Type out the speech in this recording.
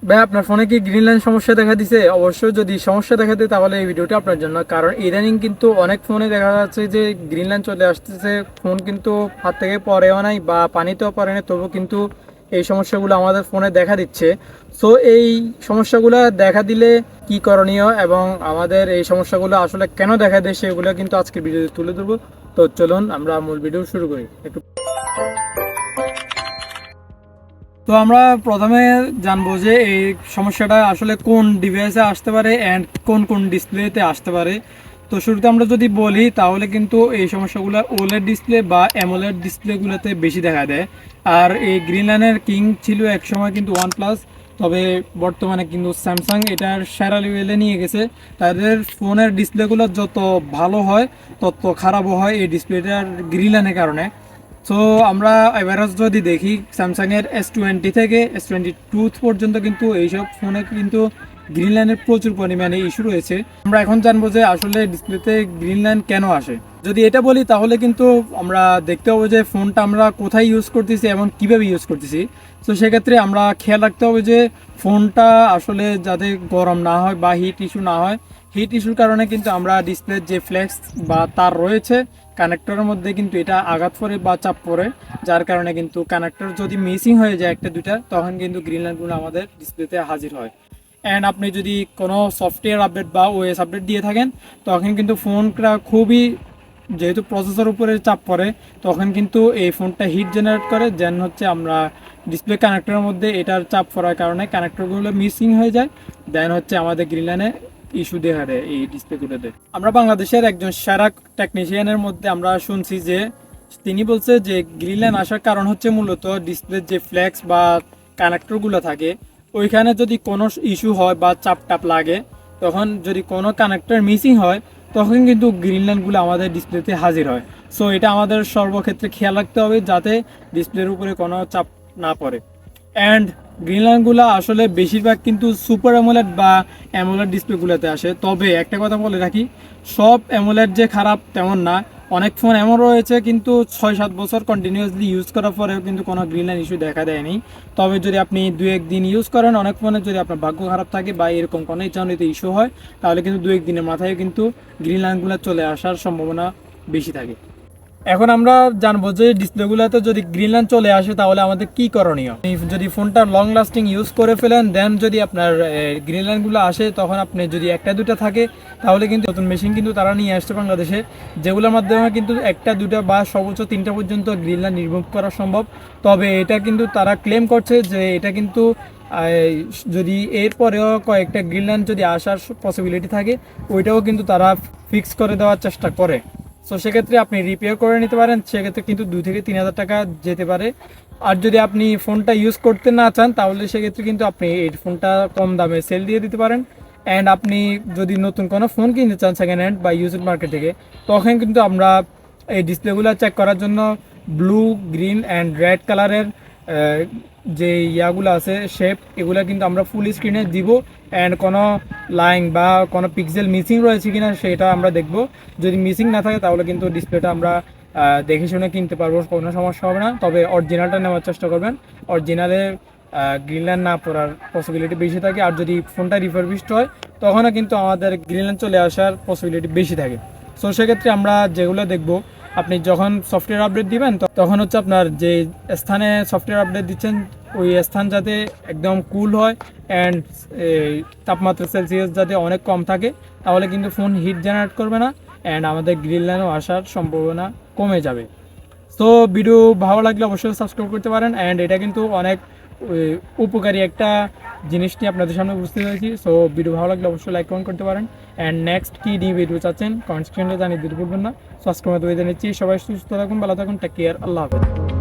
ভাই আপনার ফোনে কি গ্রিন লাইন সমস্যা দেখা দিছে? অবশ্যই যদি সমস্যা দেখা দেয় তাহলে এই ভিডিওটা আপনার জন্য, কারণ ইদানিং কিন্তু অনেক ফোনে দেখা যাচ্ছে যে গ্রিন লাইন চলে আসতেছে, ফোন কিন্তু হাত থেকে পড়েও নাই বা পানিতেও পড়ে না, তবু কিন্তু এই সমস্যাগুলো আমাদের ফোনে দেখা দিচ্ছে। সো এই সমস্যাগুলো দেখা দিলে কি করণীয় এবং আমাদের এই সমস্যাগুলো আসলে কেন দেখা দেয় সেগুলো কিন্তু আজকের ভিডিওতে তুলে ধরবো। তো চলুন আমরা মূল ভিডিও শুরু করি। একটু তো আমরা প্রথমে জানবো যে এই সমস্যাটা আসলে কোন ডিভাইসে আসতে পারে অ্যান্ড কোন কোন ডিসপ্লেতে আসতে পারে। তো শুরুতে আমরা যদি বলি তাহলে কিন্তু এই সমস্যাগুলো ওলেড ডিসপ্লে বা অ্যামোলেড ডিসপ্লেগুলোতে বেশি দেখা দেয়। আর এই গ্রিন লাইনের কিং ছিল একসময় কিন্তু ওয়ানপ্লাস, তবে বর্তমানে কিন্তু স্যামসাং এটার সেরা লেভেলে নিয়ে গেছে। তাদের ফোনের ডিসপ্লেগুলো যত ভালো হয় তত খারাপও হয় এই ডিসপ্লেটার গ্রিন লাইনের কারণে। সো আমরা এভারেজ যদি দেখি স্যামসাংয়ের S20 থেকে S22 পর্যন্ত কিন্তু এইসব ফোনে কিন্তু গ্রিন লাইনের প্রচুর পরিমাণে ইস্যু রয়েছে। আমরা এখন জানবো যে আসলে ডিসপ্লেতে গ্রিন লাইন কেন আসে। যদি এটা বলি তাহলে কিন্তু আমরা দেখতে হবে যে ফোনটা আমরা কোথায় ইউজ করতেছি এবং কীভাবে ইউজ করতেছি। তো সেক্ষেত্রে আমরা খেয়াল রাখতে হবে যে ফোনটা আসলে যাতে গরম না হয় বা হিট ইস্যু না হয়। হিট ইস্যুর কারণে কিন্তু আমরা ডিসপ্লের যে ফ্লেক্স বা তার রয়েছে কানেক্টরের মধ্যে কিন্তু এটা আঘাত পড়ে বা চাপ পড়ে, যার কারণে কিন্তু কানেক্টর যদি মিসিং হয়ে যায় একটা দুইটা, তখন কিন্তু গ্রিন লাইনগুলো আমাদের ডিসপ্লেতে হাজির হয়। অ্যান্ড আপনি যদি কোনো সফটওয়্যার আপডেট বা ওএস আপডেট দিয়ে থাকেন তখন কিন্তু ফোনটা খুবই, যেহেতু প্রসেসর উপরে চাপ পড়ে, তখন কিন্তু এই ফোনটা হিট জেনারেট করে, যেন হচ্ছে আমরা ডিসপ্লে কানেক্টরের মধ্যে এটার চাপ পড়ার কারণে কানেক্টরগুলো মিসিং হয়ে যায়, দেন হচ্ছে আমাদের গ্রিন লাইনে ইস্যু দেখা দেয় এই ডিসপ্লেগুলোতে। আমরা বাংলাদেশের একজন সেরা টেকনিশিয়ানের মধ্যে আমরা শুনছি যে তিনি বলছে যে গ্রিন লাইন আসার কারণ হচ্ছে মূলত ডিসপ্লের যে ফ্লেক্স বা কানেক্টরগুলো থাকে ওইখানে যদি কোনো ইস্যু হয় বা চাপ টাপ লাগে, তখন যদি কোনো কানেক্টর মিসিং হয় তখন কিন্তু গ্রিন লাইনগুলো আমাদের ডিসপ্লেতে হাজির হয়। সো এটা আমাদের সর্বক্ষেত্রে খেয়াল রাখতে হবে যাতে ডিসপ্লের উপরে কোনো চাপ না পড়ে। অ্যান্ড গ্রিন লাইনগুলো আসলে বেশিরভাগ কিন্তু সুপার অ্যামোলেড বা অ্যামোলেড ডিসপ্লেগুলোতে আসে। তবে একটা কথা বলে রাখি, সব অ্যামোলেড যে খারাপ তেমন না। অনেক ফোন এমন রয়েছে কিন্তু 6-7 বছর কন্টিনিউয়াসলি ইউজ করার পরেও কিন্তু কোনো গ্রিন লাইন ইস্যু দেখা দেয়নি। তবে যদি আপনি 2-1 দিন ইউজ করেন, অনেক ফোনে যদি আপনার ভাগ্য খারাপ থাকে বা এরকম কোনো ইচ্ছানিত ইস্যু হয়, তাহলে কিন্তু 2-1 দিনের মাথায় কিন্তু গ্রিন লাইনগুলো চলে আসার সম্ভাবনা বেশি থাকে। এখন আমরা জানবো যে ডিসপ্লেগুলোতে যদি গ্রিন লাইন চলে আসে তাহলে আমাদের কি করণীয়। যদি ফোনটা লং লাস্টিং ইউজ করে ফেলেন, দেন যদি আপনার গ্রিন লাইনগুলো আসে, তখন আপনি যদি একটা দুটা থাকে তাহলে কিন্তু নতুন মেশিন কিন্তু তারা নিয়ে আসছে বাংলাদেশে, যেগুলোর মাধ্যমে কিন্তু একটা দুটা বা সর্বোচ্চ 3টা পর্যন্ত গ্রিন লাইন রিমুভ করা সম্ভব। তবে এটা কিন্তু তারা ক্লেম করছে যে এটা কিন্তু যদি এরপরেও কয়েকটা গ্রিন লাইন যদি আসার পসিবিলিটি থাকে, ওইটাও কিন্তু তারা ফিক্স করে দেওয়ার চেষ্টা করে। সো সেক্ষেত্রে আপনি রিপেয়ার করে নিতে পারেন, সেক্ষেত্রে কিন্তু 2 থেকে 3 হাজার টাকা যেতে পারে। আর যদি আপনি ফোনটা ইউজ করতে না চান তাহলে সেক্ষেত্রে কিন্তু আপনি এই ফোনটা কম দামে সেল দিয়ে দিতে পারেন। অ্যান্ড আপনি যদি নতুন কোনো ফোন কিনতে চান সেকেন্ড হ্যান্ড বা ইউজড মার্কেট থেকে, তখন কিন্তু আমরা এই ডিসপ্লেগুলো চেক করার জন্য ব্লু, গ্রিন অ্যান্ড রেড কালারের যে ইয়াগুলো আছে শেপ, এগুলো কিন্তু আমরা ফুল স্ক্রিনে দিব। অ্যান্ড কোনো লাইন বা কোনো পিক্সেল মিসিং রয়েছে কিনা সেটা আমরা দেখব। যদি মিসিং না থাকে তাহলে কিন্তু ডিসপ্লেটা আমরা দেখে শুনে কিনতে পারবো, কোনো সমস্যা হবে না। তবে অরিজিনালটা নেওয়ার চেষ্টা করবেন, অরিজিনালে গ্রিন লাইন না পড়ার পসিবিলিটি বেশি থাকে। আর যদি ফোনটা রিফারবিশড হয় তখনও কিন্তু আমাদের গ্রিন লাইন চলে আসার পসিবিলিটি বেশি থাকে। সো সেক্ষেত্রে আমরা যেগুলো দেখব, আপনি যখন সফটওয়্যার আপডেট দিবেন তখন হচ্ছে আপনার যে স্থানে সফটওয়্যার আপডেট দিচ্ছেন ওই স্থান যাতে একদম কুল হয় অ্যান্ড তাপমাত্রা সেলসিয়াস যাতে অনেক কম থাকে, তাহলে কিন্তু ফোন হিট জেনারেট করবে না অ্যান্ড আমাদের গ্রিন লাইনও আসার সম্ভাবনা কমে যাবে। তো ভিডিও ভালো লাগলে অবশ্যই সাবস্ক্রাইব করতে পারেন। অ্যান্ড এটা কিন্তু অনেক উপকারী একটা জিনিসটি আপনাদের সামনে বুঝতে পেরেছি। সো ভিডিও ভালো লাগলে অবশ্যই লাইক কমেন্ট করতে পারেন। অ্যান্ড নেক্সট কী নিয়ে ভিডিও চাচ্ছেন কমেন্ট সেকশনে জানিয়ে দিতে ভুলবেন না। সো আজকের মতো বিদায় নিচ্ছি। সবাই সুস্থ থাকুন, ভালো থাকুন, টেক কেয়ার, আল্লাহ হাফেজ।